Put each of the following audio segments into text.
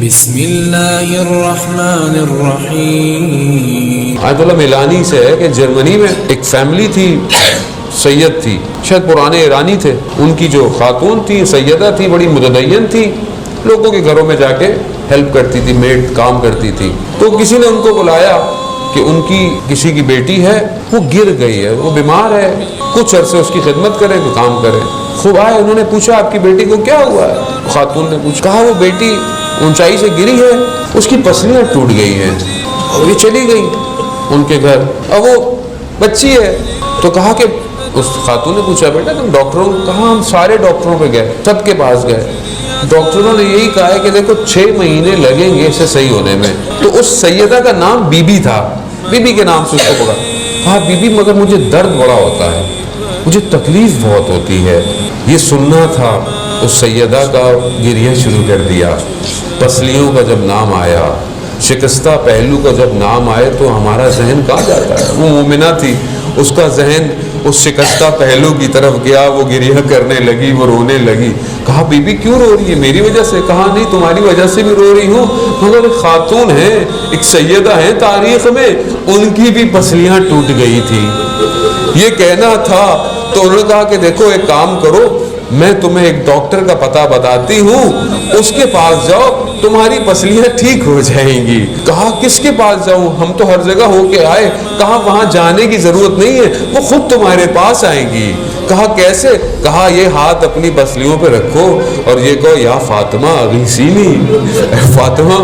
بسم اللہ الرحمن الرحیم۔ آیت اللہ میلانی سے ہے کہ جرمنی میں ایک فیملی تھی، سید تھی، شاید پرانے ایرانی تھے، ان کی جو خاتون تھی، سیدہ تھی، بڑی متدین تھی، لوگوں کے گھروں میں جا کے ہیلپ کرتی تھی، میڈ کام کرتی تھی۔ تو کسی نے ان کو بلایا کہ ان کی کسی کی بیٹی ہے، وہ گر گئی ہے، وہ بیمار ہے، کچھ عرصے اس کی خدمت کریں کہ کام کریں۔ خوب آئے، انہوں نے پوچھا آپ کی بیٹی کو کیا ہوا ہے؟ خاتون نے پوچھا، کہا وہ بیٹی اونچائی سے گری ہے، اس کی پسلیاں ٹوٹ گئی ہیں اور یہ چلی گئی ان کے گھر، اب وہ بچی ہے۔ تو کہا کہ اس خاتون نے پوچھا بیٹا تم ڈاکٹروں کو؟ کہا ہم سارے ڈاکٹروں پہ گئے، سب کے پاس گئے، ڈاکٹروں نے یہی کہا ہے کہ دیکھو 6 مہینے لگیں گے اسے صحیح ہونے میں۔ تو اس سیدہ کا نام بی بی تھا، بی بی کے نام سے اس کو پکڑا۔ ہاں بی بی مگر مجھے درد بڑا ہوتا ہے، مجھے تکلیف بہت ہوتی ہے۔ یہ سننا تھا، اس سیدہ کا گریہ شروع کر دیا۔ پسلیوں کا جب نام آیا، شکستہ پہلو کا جب نام آئے تو ہمارا ذہن کہاں جاتا ہے؟ وہ مومنہ تھی، اس کا ذہن اس شکستہ پہلو کی طرف گیا، وہ گریہ کرنے لگی، وہ رونے لگی۔ کہا بی بی کیوں رو رہی ہے؟ میری وجہ سے؟ کہا نہیں تمہاری وجہ سے بھی رو رہی ہوں، مگر ایک خاتون ہے، ایک سیدہ ہے تاریخ میں، ان کی بھی پسلیاں ٹوٹ گئی تھی، یہ کہنا تھا۔ تو انہوں نے کہا کہ دیکھو ایک کام کرو، میں تمہیں ایک ڈاکٹر کا پتہ بتاتی ہوں، اس کے پاس جاؤ، تمہاری پسلیاں ٹھیک ہو جائیں گی۔ کہا کس کے پاس جاؤں؟ ہم تو ہر جگہ ہو کے آئے۔ کہا وہاں جانے کی ضرورت نہیں ہے، وہ خود تمہارے پاس آئیں گی۔ کہا کیسے؟ کہا یہ ہاتھ اپنی پسلیوں پہ رکھو اور یہ کہو یا فاطمہ اغیثینی، فاطمہ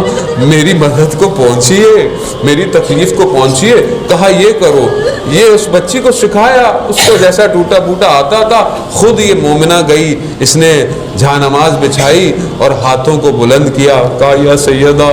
میری مدد کو پہنچیے، میری تکلیف کو پہنچیے۔ کہا یہ کرو۔ یہ اس بچی کو سکھایا، اس کو جیسا ٹوٹا پوٹا آتا تھا، خود یہ مومنہ گئی، اس نے جہاں نماز بچھائی اور ہاتھوں کو بلند کیا، کہا یا سیدہ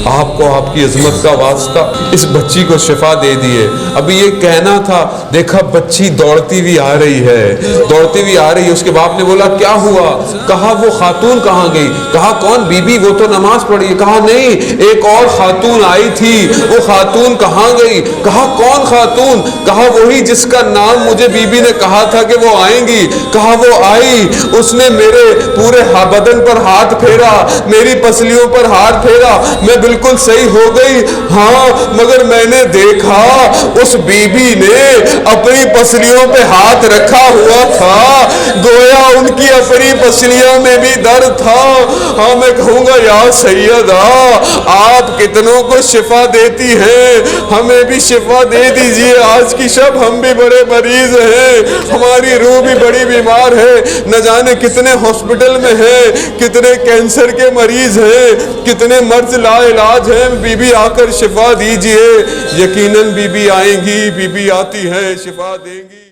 آپ کو آپ کی عظمت کا واسطہ، اس بچی کو شفا دے دیے۔ ابھی یہ کہنا تھا، دیکھا بچی دوڑتی بھی آ رہی ہے، دوڑتی بھی آ رہی ہے۔ اس کے باپ نے بولا کیا ہوا؟ کہا وہ خاتون کہاں گئی؟ کہا کون؟ بی بی، وہ تو نماز پڑھی۔ کہا نہیں، ایک اور خاتون آئی تھی، وہ خاتون کہاں گئی؟ کہا کون خاتون؟ کہا وہی جس کا نام مجھے بی بی نے کہا تھا کہ وہ آئیں گی۔ کہا وہ آئی، اس نے میرے پورے بدن پر ہاتھ پھیرا، میری پسلیوں پر ہاتھ پھیرا، میں بالکل صحیح ہو گئی۔ ہاں مگر میں نے دیکھا اس بی بی نے اپنی پسلیوں پہ ہاتھ رکھا ہوا تھا، گویا ان کی اپنی پسلیوں میں بھی درد تھا۔ ہاں میں کہوں گا یا سیدہ آپ کتنوں کو شفا دیتی ہیں، ہمیں بھی شفا دے دیجئے۔ آج کی شب ہم بھی بڑے مریض ہیں، ہماری روح بھی بڑی بیمار ہے، نہ جانے کتنے ہاسپٹل میں ہیں، کتنے کینسر کے مریض ہیں، کتنے مرض لا علاج ہیں۔ بی بی آ کر شفا دیجئے۔ یقیناً بی بی آئیں گی، بی بی آتی ہیں، شفا دیں گی۔